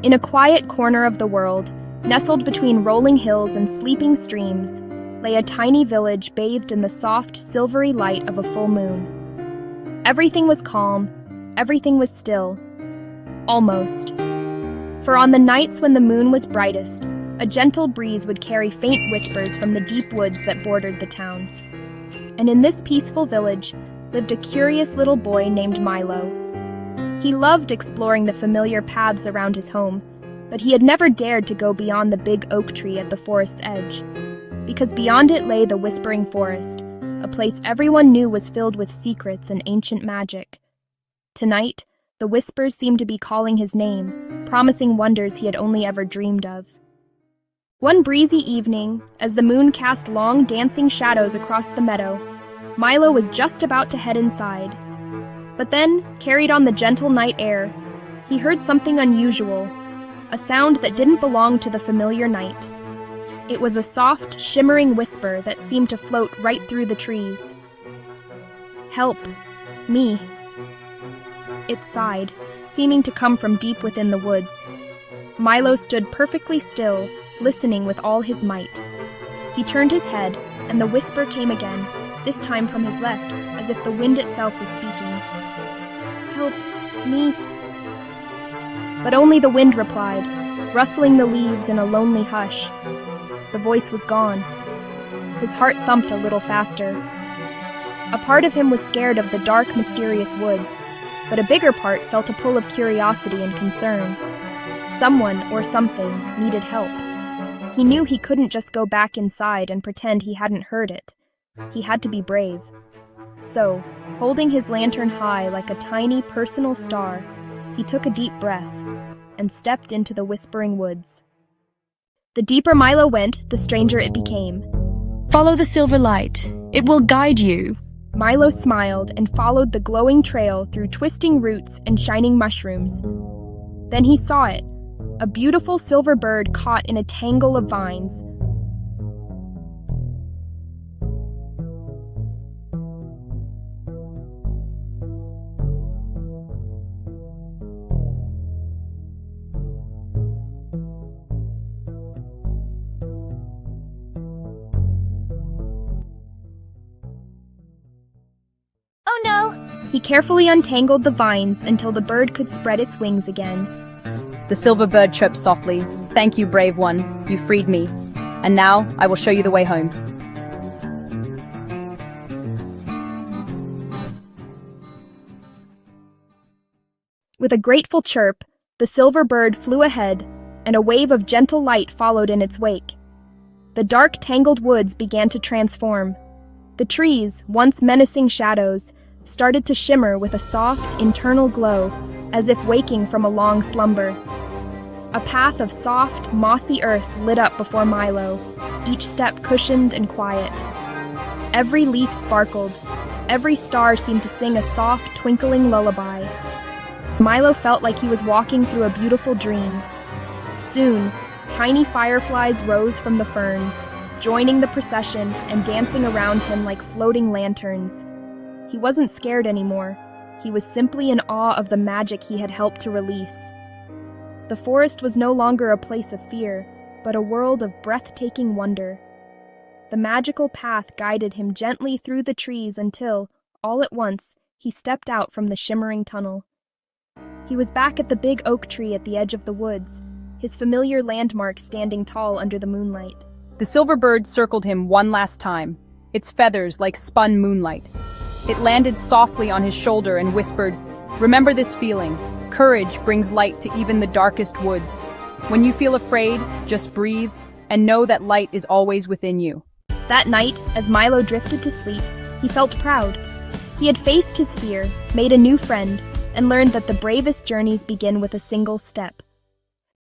In a quiet corner of the world, nestled between rolling hills and sleeping streams, lay a tiny village bathed in the soft, silvery light of a full moon. Everything was calm, everything was still. Almost. For on the nights when the moon was brightest, a gentle breeze would carry faint whispers from the deep woods that bordered the town. And in this peaceful village lived a curious little boy named Milo. He loved exploring the familiar paths around his home, but he had never dared to go beyond the big oak tree at the forest's edge. Because beyond it lay the Whispering Forest, a place everyone knew was filled with secrets and ancient magic. Tonight, the whispers seemed to be calling his name, promising wonders he had only ever dreamed of. One breezy evening, as the moon cast long dancing shadows across the meadow, Milo was just about to head inside. But then, carried on the gentle night air, he heard something unusual, a sound that didn't belong to the familiar night. It was a soft, shimmering whisper that seemed to float right through the trees. "Help. Me." It sighed, seeming to come from deep within the woods. Milo stood perfectly still, listening with all his might. He turned his head, and the whisper came again, this time from his left, as if the wind itself was speaking. "Help. Me." But only the wind replied, rustling the leaves in a lonely hush. The voice was gone. His heart thumped a little faster. A part of him was scared of the dark, mysterious woods, but a bigger part felt a pull of curiosity and concern. Someone, or something, needed help. He knew he couldn't just go back inside and pretend he hadn't heard it. He had to be brave. So, holding his lantern high like a tiny, personal star, he took a deep breath and stepped into the whispering woods. The deeper Milo went, the stranger it became. "Follow the silver light. It will guide you." Milo smiled and followed the glowing trail through twisting roots and shining mushrooms. Then he saw it, a beautiful silver bird caught in a tangle of vines. Oh no! He carefully untangled the vines until the bird could spread its wings again. The silver bird chirped softly. "Thank you, brave one. You freed me. And now I will show you the way home." With a grateful chirp, the silver bird flew ahead, and a wave of gentle light followed in its wake. The dark, tangled woods began to transform. The trees, once menacing shadows, started to shimmer with a soft, internal glow, as if waking from a long slumber. A path of soft, mossy earth lit up before Milo, each step cushioned and quiet. Every leaf sparkled. Every star seemed to sing a soft, twinkling lullaby. Milo felt like he was walking through a beautiful dream. Soon, tiny fireflies rose from the ferns, joining the procession and dancing around him like floating lanterns. He wasn't scared anymore. He was simply in awe of the magic he had helped to release. The forest was no longer a place of fear, but a world of breathtaking wonder. The magical path guided him gently through the trees until, all at once, he stepped out from the shimmering tunnel. He was back at the big oak tree at the edge of the woods, his familiar landmark standing tall under the moonlight. The silver bird circled him one last time, its feathers like spun moonlight. It landed softly on his shoulder and whispered, "Remember this feeling. Courage brings light to even the darkest woods. When you feel afraid, just breathe and know that light is always within you." That night, as Milo drifted to sleep, he felt proud. He had faced his fear, made a new friend, and learned that the bravest journeys begin with a single step.